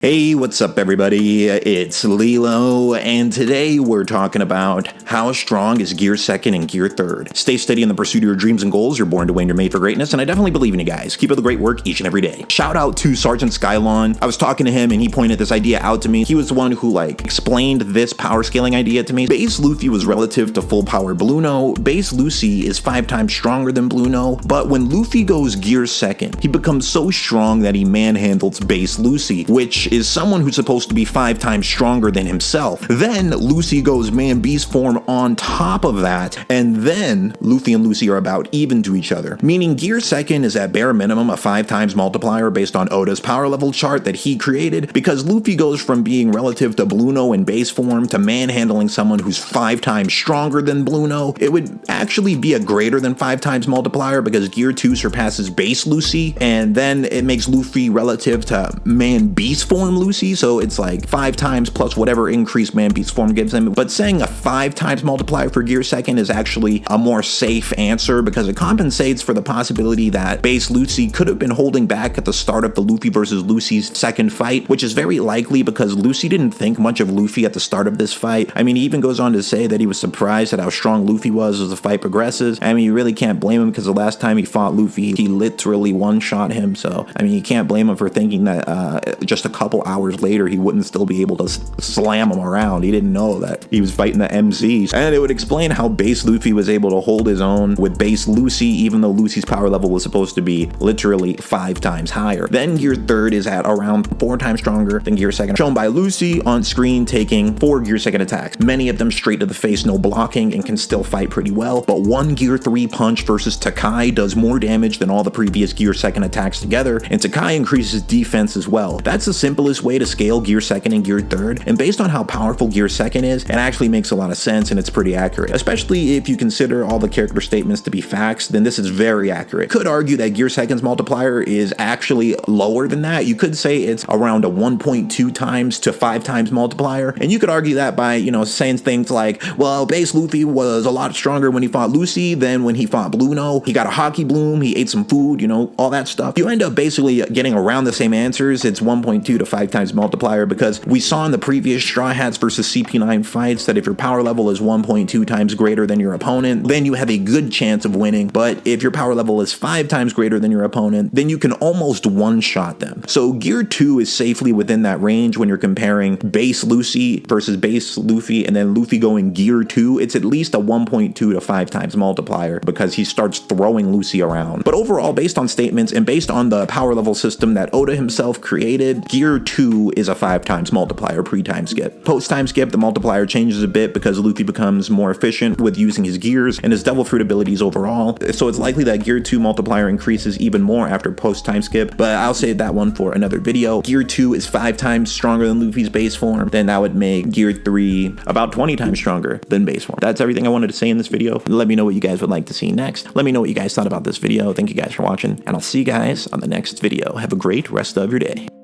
Hey, what's up everybody? It's LeeLos, and today we're talking about how strong is Gear 2nd and Gear 3rd. Stay steady in the pursuit of your dreams and goals. You're born to win, you're made for greatness, and I definitely believe in you guys. Keep up the great work each and every day. Shout out to Sergeant Skylon. I was talking to him and he pointed this idea out to me. He was the one who explained this power scaling idea to me. Base Luffy was relative to full power Blueno. Base Lucy is 5 times stronger than Blueno, but when Luffy goes Gear 2nd, he becomes so strong that he manhandles Base Lucy, which is someone who's supposed to be 5 times stronger than himself. Then Lucy goes man beast form on top of that, and then Luffy and Lucy are about even to each other. Meaning Gear 2nd is at bare minimum a 5 times multiplier based on Oda's power level chart that he created, because Luffy goes from being relative to Blueno in base form to manhandling someone who's 5 times stronger than Blueno. It would actually be a greater than 5 times multiplier because Gear 2 surpasses base Lucy, and then it makes Luffy relative to man beast form Lucy. So it's 5 times plus whatever increased man beast form gives him. But saying a 5 times multiplier for Gear 2nd is actually a more safe answer because it compensates for the possibility that base Lucy could have been holding back at the start of the Luffy versus Lucy's second fight, which is very likely because Lucy didn't think much of Luffy at the start of this fight. I mean, he even goes on to say that he was surprised at how strong Luffy was as the fight progresses. I mean, you really can't blame him because the last time he fought Luffy, he literally one-shot him. So, I mean, you can't blame him for thinking that just a couple hours later he wouldn't still be able to slam him around. He didn't know that he was fighting the MZs. And it would explain how base Luffy was able to hold his own with base Lucy, even though Lucy's power level was supposed to be literally 5 times higher. Then Gear 3rd is at around 4 times stronger than Gear 2nd, shown by Lucy on screen taking 4 Gear 2nd attacks, many of them straight to the face, no blocking, and can still fight pretty well. But one Gear 3 punch versus Takai does more damage than all the previous Gear 2nd attacks together, and Takai increases defense as well. That's the simplest way to scale Gear 2nd and Gear 3rd, and based on how powerful Gear 2nd is, it actually makes a lot of sense and it's pretty accurate. Especially if you consider all the character statements to be facts, then this is very accurate. Could argue that Gear 2nd's multiplier is actually lower than that. You could say it's around a 1.2 times to 5 times multiplier, and you could argue that by, saying things like, well, base Luffy was a lot stronger when he fought Lucy than when he fought Blueno. He got a hockey bloom, he ate some food, all that stuff. You end up basically getting around the same answers. It's 1.2 to 5 times multiplier because we saw in the previous Straw Hats versus CP9 fights that if your power level is 1.2 times greater than your opponent, then you have a good chance of winning. But if your power level is 5 times greater than your opponent, then you can almost one-shot them. So Gear 2 is safely within that range when you're comparing base Lucy versus base Luffy, and then Luffy going Gear 2, it's at least a 1.2 to 5 times multiplier because he starts throwing Lucy around. But overall, based on statements and based on the power level system that Oda himself created, Gear 2 is a 5 times multiplier pre-time skip. Post-time skip, the multiplier changes a bit because Luffy becomes more efficient with using his gears and his devil fruit abilities overall. So it's likely that Gear 2 multiplier increases even more after post-time skip, but I'll save that one for another video. Gear 2 is 5 times stronger than Luffy's base form, then that would make Gear 3 about 20 times stronger than base form. That's everything I wanted to say in this video. Let me know what you guys would like to see next. Let me know what you guys thought about this video. Thank you guys for watching, and I'll see you guys on the next video. Have a great rest of your day.